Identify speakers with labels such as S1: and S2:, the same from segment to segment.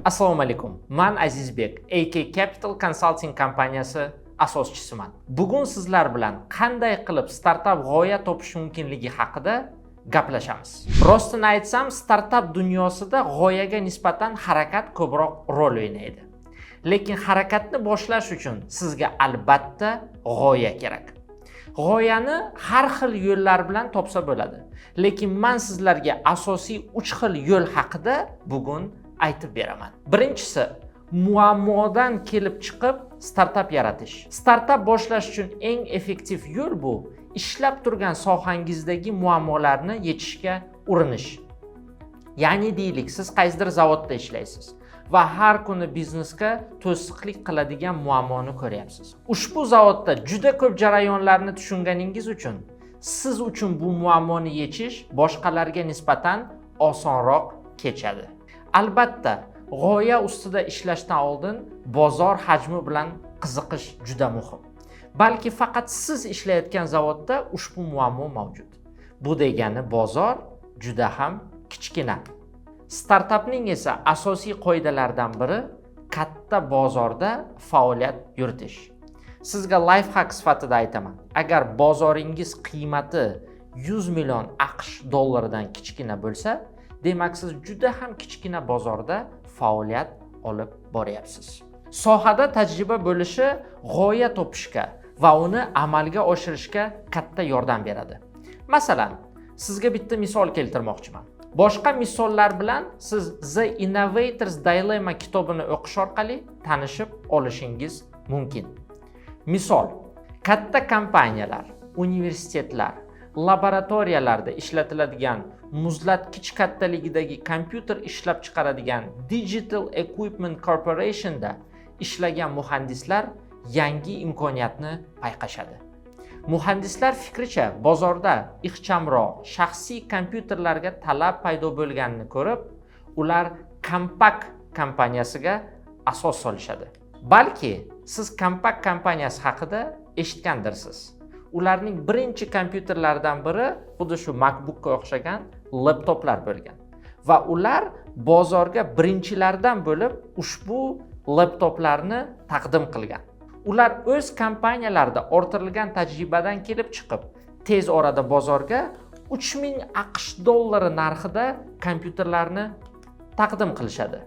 S1: Assalomu alaykum. Men Azizbek, AK Capital Consulting kompaniyasi asoschisiman. Bugun sizlar bilan qanday qilib startap g'oya topish mumkinligi haqida gaplashamiz. Rostini aytsam, startap dunyosida g'oyaga nisbatan harakat ko'proq rol o'ynaydi. Lekin harakatni boshlash uchun sizga albatta g'oya kerak. G'oyani har xil yo'llar bilan topsa bo'ladi. Lekin men sizlarga asosiy 3 xil yo'l haqida bugun aytib beraman. Birinchisi, muammodan kelib chiqib startap yaratish. Startap boshlash uchun eng effektiv yo'l bu ishlab turgan sohangizdagi muammolarni yechishga urinish. Ya'ni deylik, siz qaysidir zavodda ishlaysiz va har kuni biznesga to'siqlik qiladigan muammoni ko'ryapsiz. Ushbu zavodda juda ko'p jarayonlarni tushunganingiz uchun siz uchun bu muammoni yechish boshqalarga nisbatan osonroq kechadi. Albatta, g'oya ustida ishlashdan oldin bozor hajmi bilan qiziqish juda muhim. Balki faqat siz ishlayotgan zavodda ushbu muammo mavjud. Bu degani bozor juda ham kichkina. Startapning esa asosiy qoidalaridan biri katta bozorda faoliyat yuritish. Sizga life hack sifatida aytaman. Agar bozoringiz qiymati 100 million AQSh dollaridan kichkina bo'lsa, demak siz juda ham kichkina bozorda faoliyat olib boryapsiz. Sohada tajriba bo'lishi g'oya topishga va uni amalga oshirishga katta yordam beradi. Masalan, sizga bitta misol keltirmoqchiman. Boshqa misollar bilan siz The Innovator's Dilemma kitobini o'qish orqali tanishib olishingiz mumkin. Misol, katta kompaniyalar, universitetlar, laboratoriyalarda ishlatiladigan muzlatkich kattaligidagi kompyuter ishlab chiqaradigan Digital Equipment Corporation'da ishlagan muhandislar yangi imkoniyatni payqashadi. Muhandislar fikricha bozorda ixchamroq shaxsiy kompyuterlarga talab paydo bo'lganini ko'rib, ular Compaq kompaniyasiga asos solishadi. Balki siz Compaq kompaniyasi haqida eshitgandirsiz. Ularning birinchi kompyuterlaridan biri xuddi shu MacBookga o'xshagan laptoplar bo'lgan. Va ular bozorga birinchilardan bo'lib ushbu laptoplarni taqdim qilgan. Ular o'z kompaniyalarida orttirilgan tajribadan kelib chiqib, tez orada bozorga 3000 AQSh dollari narxida kompyuterlarni taqdim qilishadi.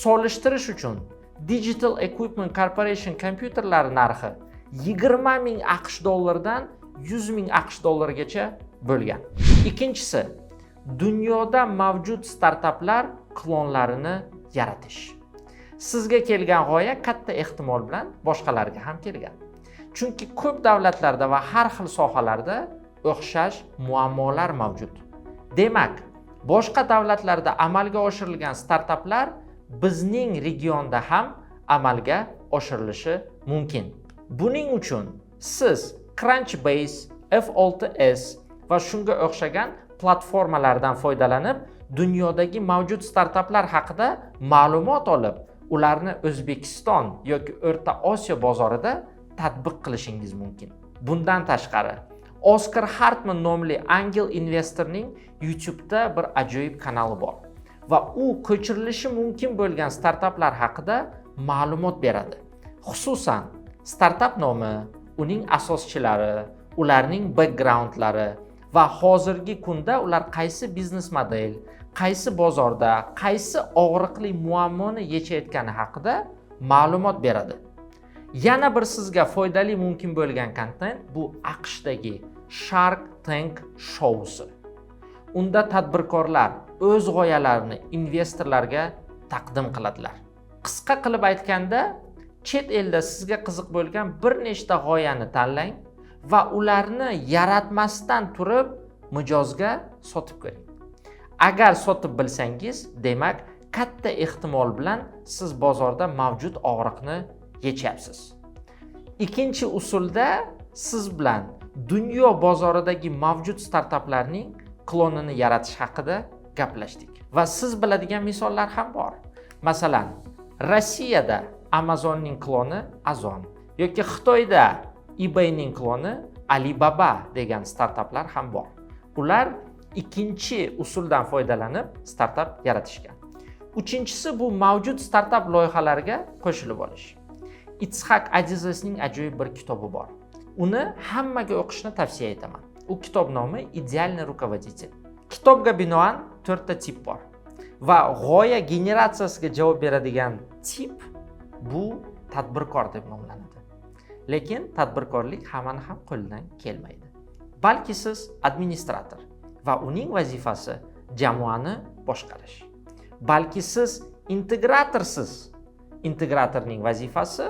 S1: Solishtirish uchun Digital Equipment Corporation kompyuterlari narxi 20,000 AQSh dollaridan 100,000 AQSh dollarigacha bo'lgan. Ikkinchisi, dunyoda mavjud startaplar klonlarini yaratish. Sizga kelgan g'oya katta ehtimol bilan boshqalarga ham kelgan. Chunki ko'p davlatlarda va har xil sohalarda o'xshash muammolar mavjud. Demak, boshqa davlatlarda amalga oshirilgan startaplar bizning regionda ham amalga oshirilishi mumkin. Buning uchun siz Crunchbase, F6S va shunga o'xshagan platformalardan foydalanib, dunyodagi mavjud startaplar haqida ma'lumot olib, ularni O'zbekiston yoki O'rta Osiyo bozorida tatbiq qilishingiz mumkin. Bundan tashqari, Oscar Hartman nomli angel investorning YouTube'da bir ajoyib kanali bor va u ko'chirilishi mumkin bo'lgan startaplar haqida ma'lumot beradi. Xususan, startap nomi, uning asoschilari, ularning backgroundlari va hozirgi kunda ular qaysi biznes model, qaysi bozorda, qaysi og'riqli muammoni yechayotgani haqida ma'lumot beradi. Yana bir sizga foydali mumkin bo'lgan kontent bu AQShdagi Shark Tank shousi. Unda tadbirkorlar o'z g'oyalarini investorlarga taqdim qiladilar. Qisqa qilib aytganda, chet elda sizga qiziq bo'lgan bir nechta g'oyani tanlang va ularni yaratmasdan turib mijozga sotib ko'ring. Agar sotib bilsangiz, demak katta ehtimol bilan siz bozorda mavjud og'riqni yechyapsiz. Ikkinchi usulda siz bilan dunyo bozoridagi mavjud startaplarning klonini yaratish haqida gaplashdik. Va siz biladigan misollar ham bor. Masalan, Rossiyada Amazonning kloni Azon yoki Xitoyda eBayning kloni Alibaba degan startaplar ham bor. Ular ikkinchi usuldan foydalanib startap yaratishgan. Uchinchisi bu mavjud startap loyihalariga qo'shilib olish. Itzhak Azizovning ajoyib bir kitobi bor. Uni hammaga o'qishni tavsiya etaman. U kitob nomi Idealniy rukovodитель. Kitobga binoan 4 ta tip bor va g'oya generatsiyasiga javob beradigan tip bu tadbirkor deb nomlanadi. Lekin tadbirkorlik hammani ham qo'lidan kelmaydi. Balki siz administrator va uning vazifasi jamoani boshqarish. Balki siz integratorsiz. Integratorning vazifasi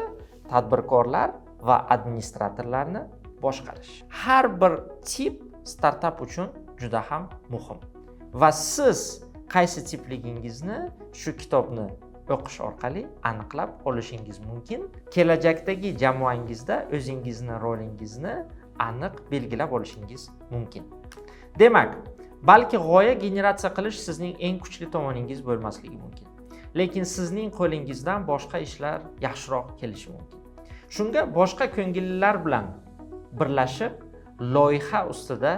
S1: tadbirkorlar va administratorlarni boshqarish. Har bir tip startap uchun juda ham muhim. Va siz qaysi tipligingizni shu kitobni o'qish orqali aniqlab olishingiz mumkin. Kelajakdagi jamoangizda o'zingizni rolingizni aniq belgilab olishingiz mumkin. Demak, balki g'oya generatsiya qilish sizning eng kuchli tomoningiz bo'lmasligi mumkin. Lekin sizning qo'lingizdan boshqa ishlar yaxshiroq kelishi mumkin. Shunga boshqa ko'ngillilar bilan birlashib loyiha ustida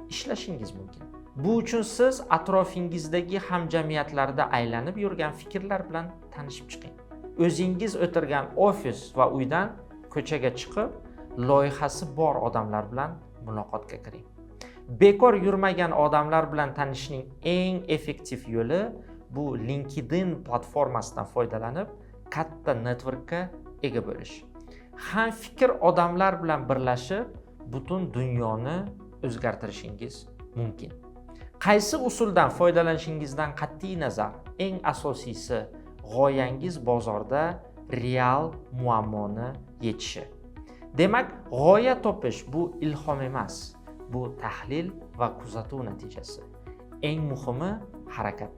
S1: ishlashingiz mumkin. Bu uchun siz atrofingizdagi hamjamiyatlarda aylanib yurgan fikrlar bilan tanishib chiqing. O'zingiz o'tirgan ofis va uydan ko'chaga chiqib, loyihasi bor odamlar bilan muloqotga kiring. Bekor yurmagan odamlar bilan tanishishning eng effektiv yo'li bu LinkedIn platformasidan foydalanib katta networkka ega bo'lish. Ham fikr odamlar bilan birlashib butun dunyoni o'zgartirishingiz mumkin. Qaysi usuldan foydalanishingizdan qat'iy nazar, eng asosiysi g'oyangiz bozorda real muammoni yechishi. Demak, g'oya topish bu ilhom emas, bu tahlil va kuzatuv natijasi. Eng muhimi harakat.